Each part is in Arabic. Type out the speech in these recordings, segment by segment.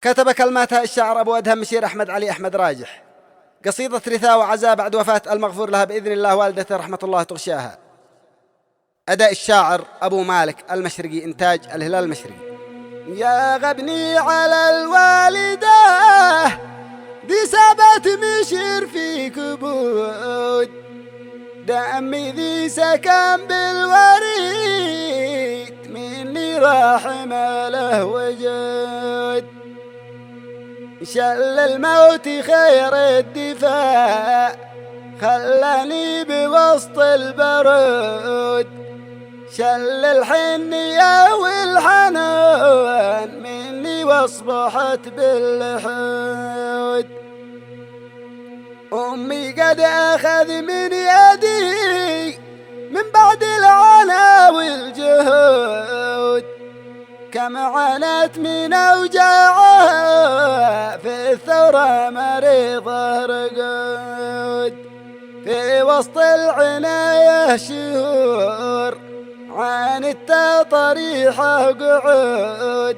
كتب كلماتها الشاعر أبو أدهم مشير أحمد علي أحمد راجح، قصيدة رثاء وعزاء بعد وفاة المغفور لها بإذن الله والدته رحمة الله تغشاها. أداء الشاعر أبو مالك المشرقي، إنتاج الهلال المشرقي. يا غبني على الوالدة دي سبت مشير في كبود، دمي ذي سكن بالوريد مني راح ما له وجود. شل الموت خير الدفاع خلاني بوسط البرود، شل الحنية والحنان مني واصبحت باللحود. أمي قد أخذ من يدي من بعد العنا والجهود، كم عانت من أوجاعها في الثورة مريضة رقود. في وسط العناية شهور عانت طريحة قعود،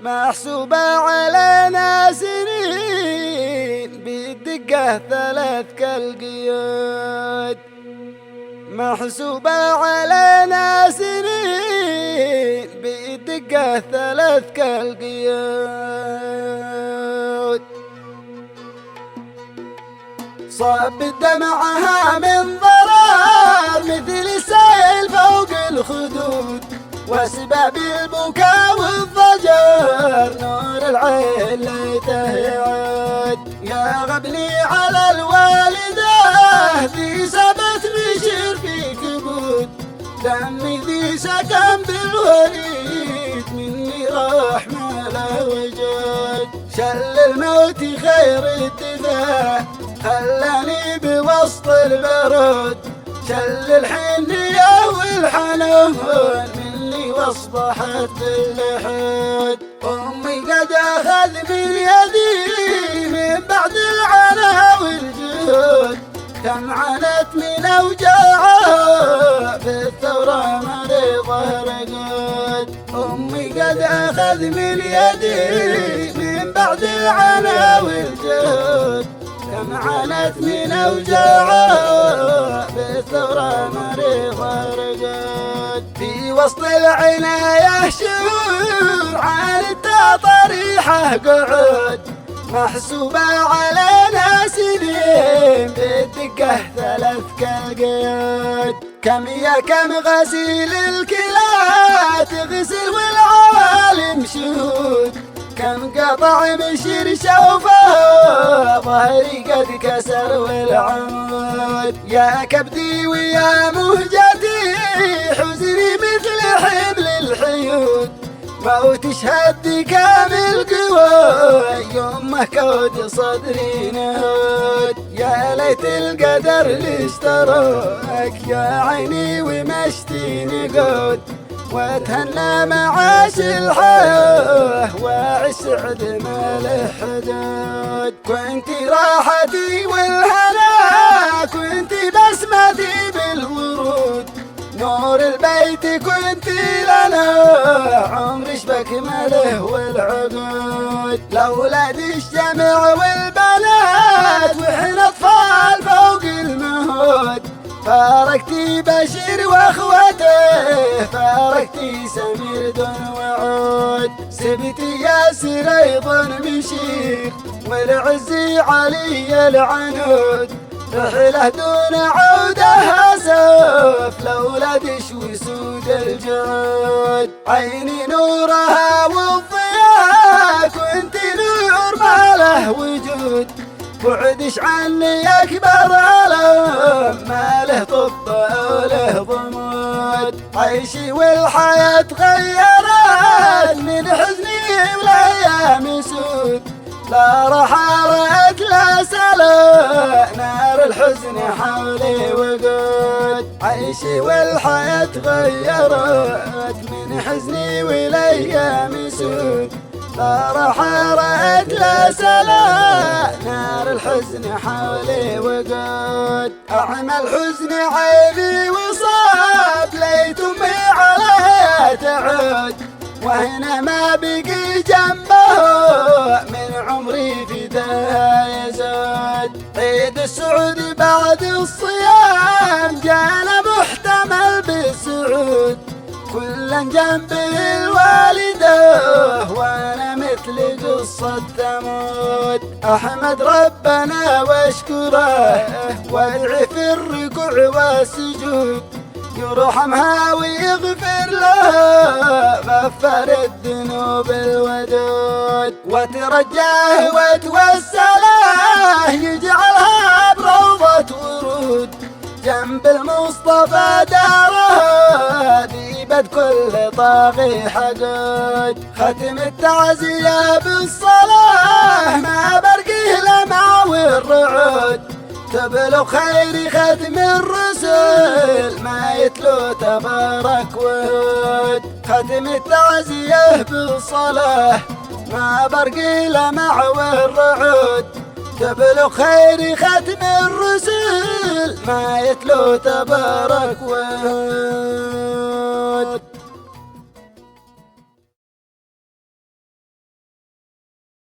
محسوبة علينا سنين بالدقة 3 كالقيود، محسوبة علينا سنين بالدقة 3 كالقيود. صب دمعها من ضرار مثل السيل فوق الخدود، واسباب البكاء والضجر نور العين ليته يعود. يا غبني على الوالدة ذي سبت مشير في كبود، دمي ذي سكن بالوريد مني راح ما له وجود. شل الموت خير الدفاع خلاني بوسط البرود، شل الحنية والحنان مني واصبحت باللحود. أمي قد أخذ من يدي من بعد العنا والجهود، كم عانت من أوجاعها في الثورة مريضة رقود. أمي قد أخذ من يدي من بعد العنا والجهود، كم عانت من أوجاعها في الثورة مريضة رقود. في وسط العناية شهور عانت طريحة قعود، محسوبة علينا سنين بالدقة 3 كالقيود. كم غسيل الكلى تغسل والعوالم شهود، كم قطع مشير شوفه ظهري قد كسر والعمود. يا كبدي ويا مهجتي حزني مثل حمل الحيود، موت شهد كامل قوى يمه كود صدري نهود. يا ليت القدر اللي اشتراك يا عيني ومشتي نقود، واتهنى معاش الحياة واعيش سعد ما له حدود. كنتي راحتي والهنا كنتي بسمتي بالورود، نور البيت كنتي لنا عمري شبك ماله والعقود. لأولاد الجمع والبنات وإحنا أطفال فوق المهود، فارقتي بشير واخوته فارقتي سمير دون وعود. سبتي ياسر ايضا مشير والعزي علي العنود، رحله دون عوده اسف لاولاد شوي سود الجود. عيني نورها والضياء كنت نور ما له وجود، بعدش عني أكبر ألم ما له طب وله ضمود. عيشي والحياة تغيرت من حزني والأيام سود، لا رحلت لا سلا نار الحزن حولي وقود. عيشي والحياة تغيرت من حزني والأيام سود، لا رحلت لا سلا نار الحزن حولي وقود. أعمى الحزن عيبي وصاب ليت أمي علي تعود، وهنا ما بقي جنبه كلا جنب الوالده، وانا مثل قصة ثمود. احمد ربنا واشكره وادعي في الركوع والسجود، يرحمها ويغفر لها غفر الذنوب الودود، وترجاه وتوسله يجعلها بروضة ورود جنب المصطفى دارها ذيبت كل طاغي حقود. ختم التعزية بالصلاة ما برقيه لمع والرعود، تبلغ خير ختم الرسل ما يتلو تبارك وهود. ختم التعزية بالصلاة ما برقي لمع والرعود، تبلغ خير ختم الرسل ما يتلو تبارك وهود.